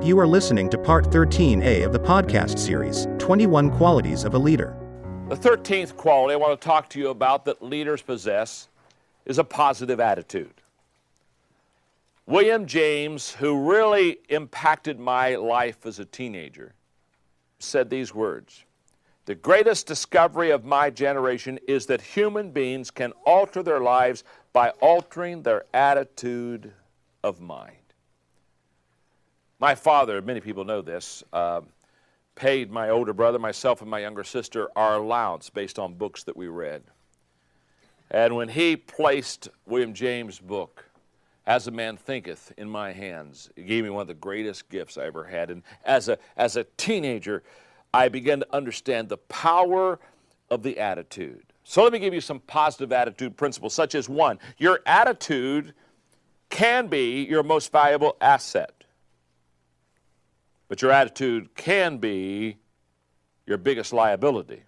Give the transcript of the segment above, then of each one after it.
You are listening to Part 13A of the podcast series, 21 Qualities of a Leader. The 13th quality I want to talk to you about that leaders possess is a positive attitude. William James, who really impacted my life as a teenager, said these words: "The greatest discovery of my generation is that human beings can alter their lives by altering their attitude of mind." My father, many people know this, paid my older brother, myself, and my younger sister our allowance based on books that we read. And when he placed William James' book, As a Man Thinketh, in my hands, he gave me one of the greatest gifts I ever had. And as a teenager, I began to understand the power of the attitude. So let me give you some positive attitude principles, such as one, your attitude can be your most valuable asset. But your attitude can be your biggest liability.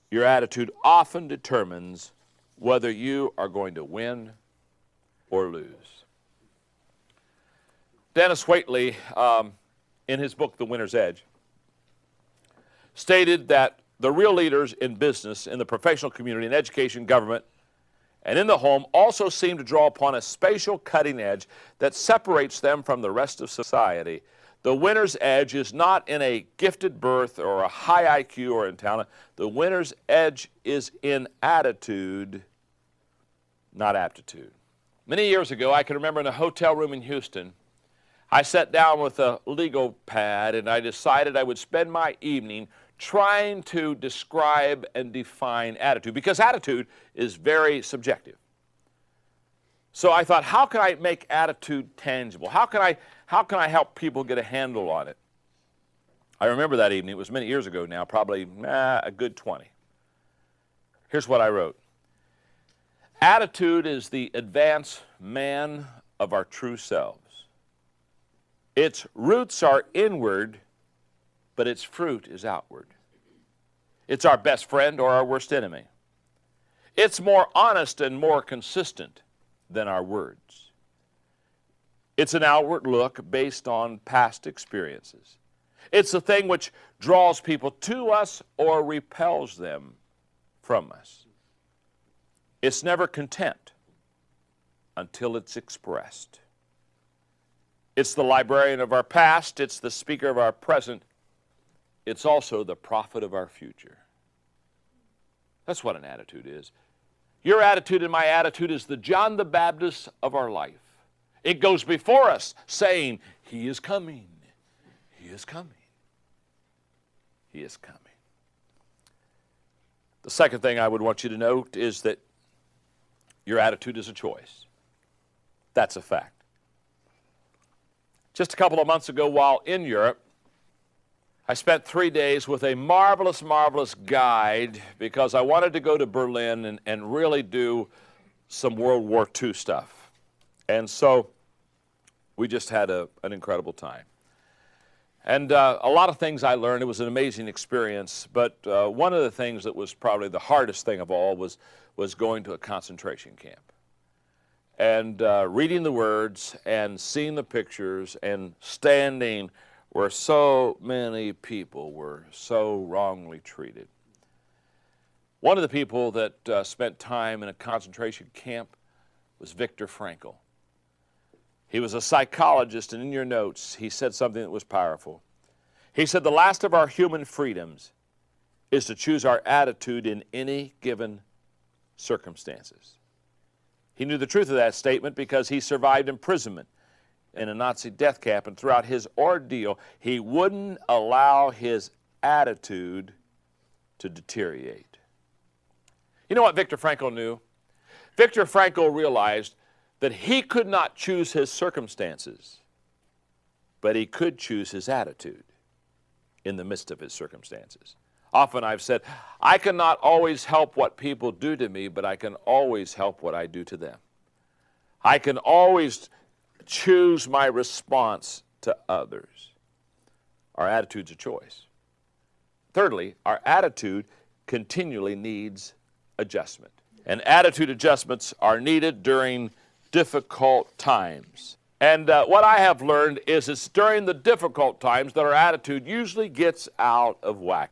Your attitude often determines whether you are going to win or lose. Dennis Waitley, in his book, The Winner's Edge, stated that the real leaders in business, in the professional community, in education, government, and in the home also seem to draw upon a spatial cutting edge that separates them from the rest of society. The winner's edge is not in a gifted birth or a high IQ or in talent. The winner's edge is in attitude, not aptitude. Many years ago, I can remember in a hotel room in Houston, I sat down with a legal pad and I decided I would spend my evening trying to describe and define attitude, because attitude is very subjective. So I thought, how can I make attitude tangible? How can I help people get a handle on it? I remember that evening. It was many years ago now, probably a good 20. Here's what I wrote. Attitude is the advanced man of our true selves. Its roots are inward, but its fruit is outward. It's our best friend or our worst enemy. It's more honest and more consistent than our words. It's an outward look based on past experiences. It's the thing which draws people to us or repels them from us. It's never content until it's expressed. It's the librarian of our past. It's the speaker of our present. It's also the prophet of our future. That's what an attitude is. Your attitude and my attitude is the John the Baptist of our life. It goes before us saying, He is coming. He is coming. He is coming. The second thing I would want you to note is that your attitude is a choice. That's a fact. Just a couple of months ago while in Europe, I spent 3 days with a marvelous, marvelous guide because I wanted to go to Berlin and really do some World War II stuff. And so we just had an incredible time. And a lot of things I learned. It was an amazing experience. But one of the things that was probably the hardest thing of all was going to a concentration camp. And reading the words and seeing the pictures and standing where so many people were so wrongly treated. One of the people that spent time in a concentration camp was Viktor Frankl. He was a psychologist, and in your notes, he said something that was powerful. He said, the last of our human freedoms is to choose our attitude in any given circumstances. He knew the truth of that statement because he survived imprisonment in a Nazi death camp, and throughout his ordeal, he wouldn't allow his attitude to deteriorate. You know what Viktor Frankl knew? Viktor Frankl realized that he could not choose his circumstances, but he could choose his attitude in the midst of his circumstances. Often I've said, I cannot always help what people do to me, but I can always help what I do to them. I can always choose my response to others. Our attitude's a choice. Thirdly, our attitude continually needs adjustment. And attitude adjustments are needed during difficult times. And what I have learned is it's during the difficult times that our attitude usually gets out of whack.